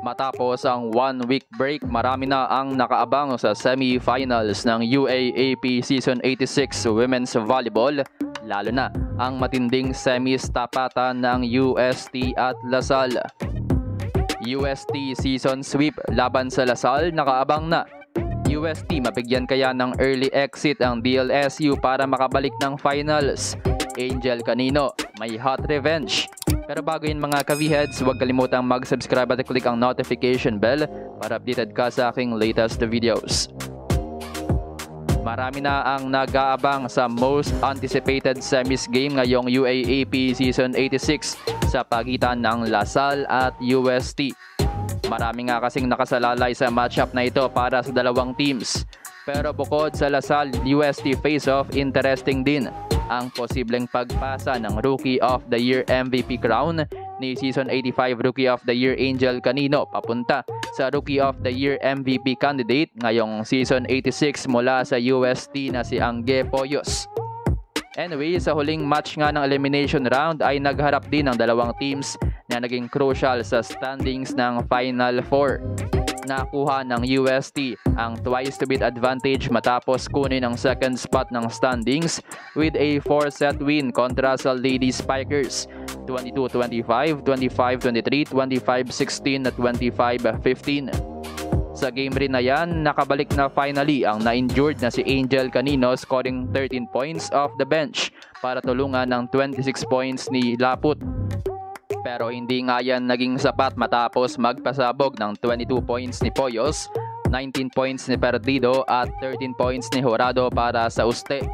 Matapos ang 1-week break, marami na ang nakaabang sa semi-finals ng UAAP Season 86 Women's Volleyball, lalo na ang matinding semis tapatan ng UST at Lasal. UST season sweep laban sa Lasal, nakaabang na. UST, mabigyan kaya ng early exit ang DLSU para makabalik ng finals? Angel Canino, may hot revenge. Pero bago yun mga ka-V-Heads, huwag kalimutang mag-subscribe at click ang notification bell para updated ka sa aking latest videos. Marami na ang nag-aabang sa most anticipated semis game ngayong UAAP Season 86 sa pagitan ng Lasal at UST. Marami nga kasing nakasalalay sa matchup na ito para sa dalawang teams. Pero bukod sa Lasal UST face-off, interesting din ang posibleng pagpasa ng Rookie of the Year MVP crown ni Season 85 Rookie of the Year Angel Canino papunta sa Rookie of the Year MVP candidate ngayong Season 86 mula sa UST na si Angge Poyos. Anyway, sa huling match nga ng elimination round ay nagharap din ang dalawang teams na naging crucial sa standings ng Final Four. Nakuha ng UST ang twice to beat advantage matapos kunin ang second spot ng standings with a 4-set win kontra sa Lady Spikers 22-25, 25-23, 25-16 at 25-15. Sa game rin na yan, nakabalik na finally ang na-injured na si Angel Canino, scoring 13 points off the bench para tulungan ng 26 points ni Laput. Pero hindi nga yan naging sapat matapos magpasabog ng 22 points ni Poyos, 19 points ni Perdido at 13 points ni Jurado para sa Uste.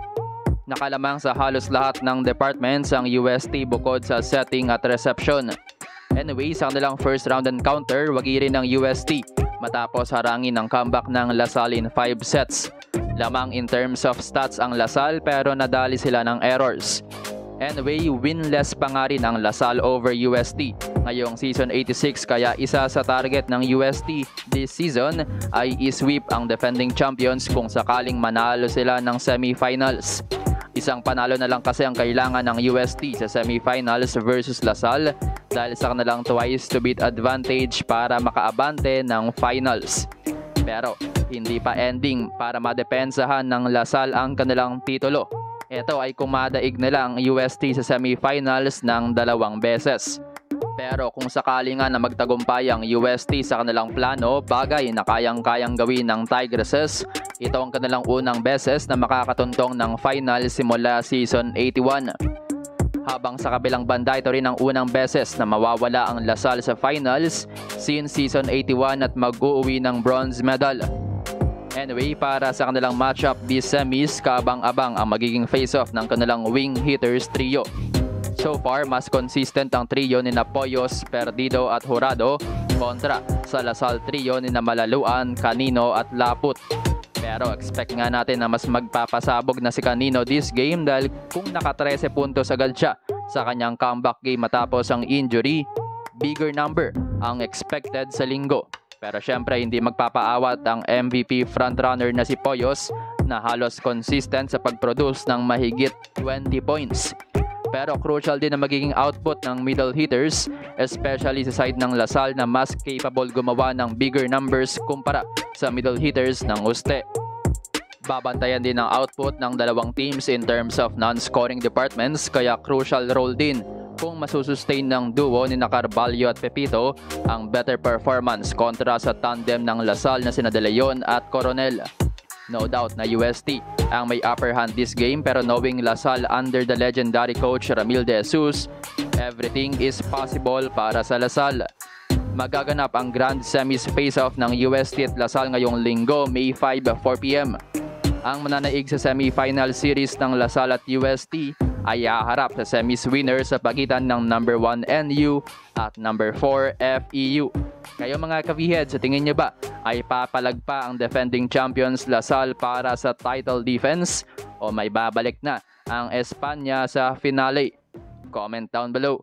Nakalamang sa halos lahat ng departments ang UST bukod sa setting at reception. Anyway, sa kanilang first round encounter, wagi rin ng UST matapos harangin ang comeback ng Lasal in 5 sets. Lamang in terms of stats ang Lasal pero nadali sila ng errors. Anyway, winless pa nga rin ang Lasal over UST ngayong Season 86, kaya isa sa target ng UST this season ay i-sweep ang defending champions kung sakaling manalo sila ng semifinals. Isang panalo na lang kasi ang kailangan ng UST sa semifinals versus Lasal dahil sa kanilang twice to beat advantage para makaabante ng finals. Pero hindi pa ending para madepensahan ng Lasal ang kanilang titulo. Ito ay kung madaig na lang UST sa semifinals ng 2 beses. Pero kung sakali nga na magtagumpay ang UST sa kanilang plano, bagay na kayang-kayang gawin ng Tigresses, ito ang kanilang unang beses na makakatuntong ng final simula Season 81. Habang sa kabilang banda, ito rin ang unang beses na mawawala ang Lasal sa finals since Season 81 at mag-uuwi ng bronze medal. Anyway, para sa kanilang matchup this semis, kaabang-abang ang magiging face-off ng kanilang wing hitters trio. So far, mas consistent ang trio ni Poyos, Perdido at Jurado kontra sa Lasal trio ni Malaluan, Canino at Laput. Pero expect nga natin na mas magpapasabog na si Canino this game dahil kung naka 13 puntos agad siya sa kanyang comeback game matapos ang injury, bigger number ang expected sa linggo. Pero syempre hindi magpapaawat ang MVP frontrunner na si Poyos na halos consistent sa pag-produce ng mahigit 20 points. Pero crucial din ang magiging output ng middle hitters, especially sa side ng Lasal na mas capable gumawa ng bigger numbers kumpara sa middle hitters ng Uste. Babantayan din ang output ng dalawang teams in terms of non-scoring departments, kaya crucial role din kung masusustain ng duo ni Carvalho at Pepito ang better performance kontra sa tandem ng Lasal na sina De Leon at Coronel. No doubt na UST ang may upper hand this game, pero knowing Lasal under the legendary coach Ramil De Jesus, everything is possible para sa Lasal. Magaganap ang Grand Semis face-off ng UST at Lasal ngayong linggo, May 5, 4 p.m. Ang mananaig sa semi-final series ng Lasal at UST ay haharap sa semis winner sa pagitan ng number 1 NU at number 4 FEU. Kayo mga ka-V-Heads, sa tingin niyo ba ay papalagpa ang defending champions Lasal para sa title defense o may babalik na ang Espanya sa finale? Comment down below.